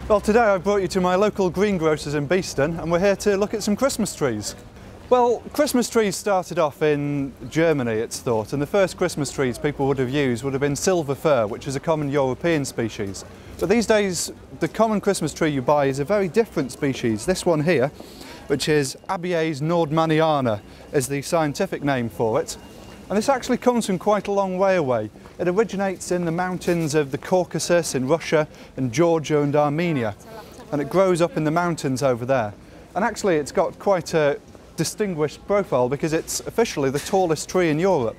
Well, today I brought you to my local greengrocers in Beeston and we're here to look at some Christmas trees. Well, Christmas trees started off in Germany, it's thought, and the first Christmas trees people would have used would have been silver fir, which is a common European species. But these days, the common Christmas tree you buy is a very different species. This one here, which is Abies nordmanniana, is the scientific name for it. And this actually comes from quite a long way away. It originates in the mountains of the Caucasus in Russia and Georgia and Armenia. And it grows up in the mountains over there. And actually it's got quite a distinguished profile because it's officially the tallest tree in Europe.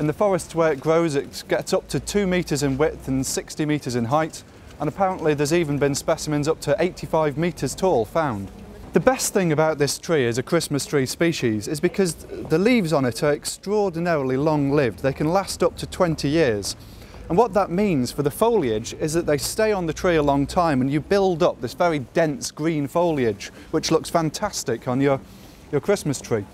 In the forests where it grows, it gets up to 2 metres in width and 60 metres in height. And apparently there's even been specimens up to 85 metres tall found. The best thing about this tree as a Christmas tree species is because the leaves on it are extraordinarily long-lived. They can last up to 20 years. And what that means for the foliage is that they stay on the tree a long time and you build up this very dense green foliage, which looks fantastic on your Christmas tree.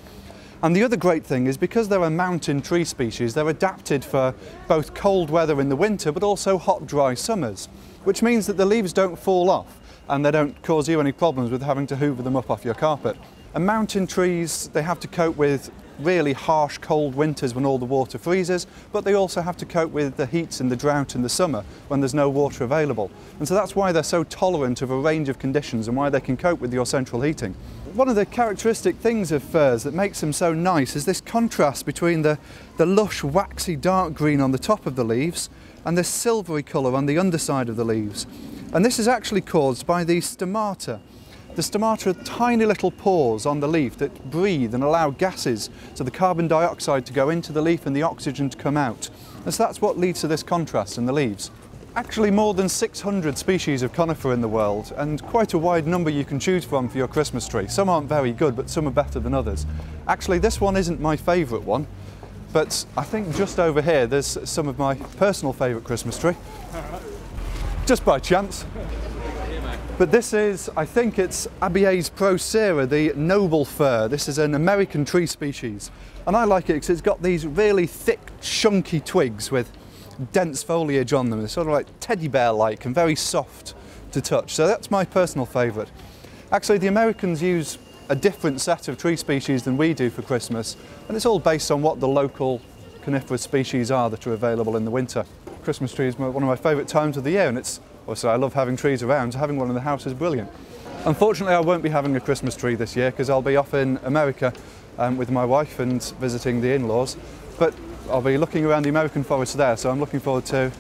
And the other great thing is because they're a mountain tree species, they're adapted for both cold weather in the winter but also hot, dry summers, which means that the leaves don't fall off and they don't cause you any problems with having to hoover them up off your carpet. And mountain trees, they have to cope with really harsh cold winters when all the water freezes, but they also have to cope with the heat and the drought in the summer when there's no water available. And so that's why they're so tolerant of a range of conditions and why they can cope with your central heating. One of the characteristic things of firs that makes them so nice is this contrast between the lush, waxy dark green on the top of the leaves and this silvery colour on the underside of the leaves. And this is actually caused by the stomata. The stomata are tiny little pores on the leaf that breathe and allow gases, so the carbon dioxide to go into the leaf and the oxygen to come out. And so that's what leads to this contrast in the leaves. Actually more than 600 species of conifer in the world, and quite a wide number you can choose from for your Christmas tree. Some aren't very good, but some are better than others. Actually, this one isn't my favourite one, but I think just over here there's some of my personal favourite Christmas tree. Just by chance. But this is, I think it's Abies procera, the noble fir. This is an American tree species. And I like it because it's got these really thick, chunky twigs with dense foliage on them. It's sort of like teddy bear-like and very soft to touch. So that's my personal favourite. Actually, the Americans use a different set of tree species than we do for Christmas. And it's all based on what the local coniferous species are that are available in the winter. Christmas tree is one of my favourite times of the year, and it's also, I love having trees around, so having one in the house is brilliant. Unfortunately, I won't be having a Christmas tree this year because I'll be off in America with my wife and visiting the in-laws, but I'll be looking around the American forest there, so I'm looking forward to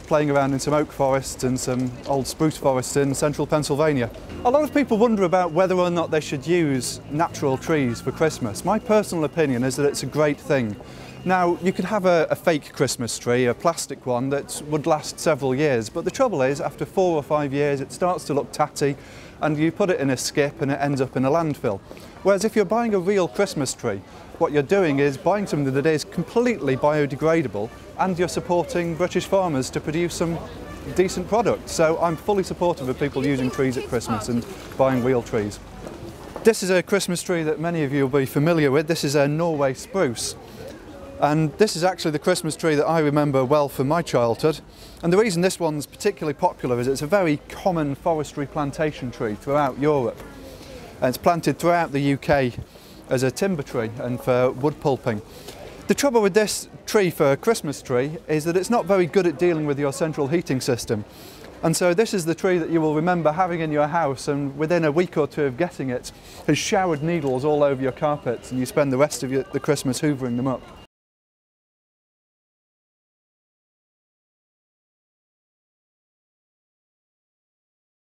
playing around in some oak forests and some old spruce forests in central Pennsylvania. A lot of people wonder about whether or not they should use natural trees for Christmas. My personal opinion is that it's a great thing. Now, you could have a fake Christmas tree, a plastic one that would last several years, but the trouble is, after 4 or 5 years, it starts to look tatty, and you put it in a skip and it ends up in a landfill. Whereas if you're buying a real Christmas tree, what you're doing is buying something that is completely biodegradable, and you're supporting British farmers to produce some decent product. So I'm fully supportive of people using trees at Christmas and buying real trees. This is a Christmas tree that many of you will be familiar with. This is a Norway Spruce. And this is actually the Christmas tree that I remember well from my childhood. And the reason this one's particularly popular is it's a very common forestry plantation tree throughout Europe. And it's planted throughout the UK as a timber tree and for wood pulping. The trouble with this tree for a Christmas tree is that it's not very good at dealing with your central heating system. And so this is the tree that you will remember having in your house, and within a week or two of getting it has showered needles all over your carpets and you spend the rest of the Christmas hoovering them up.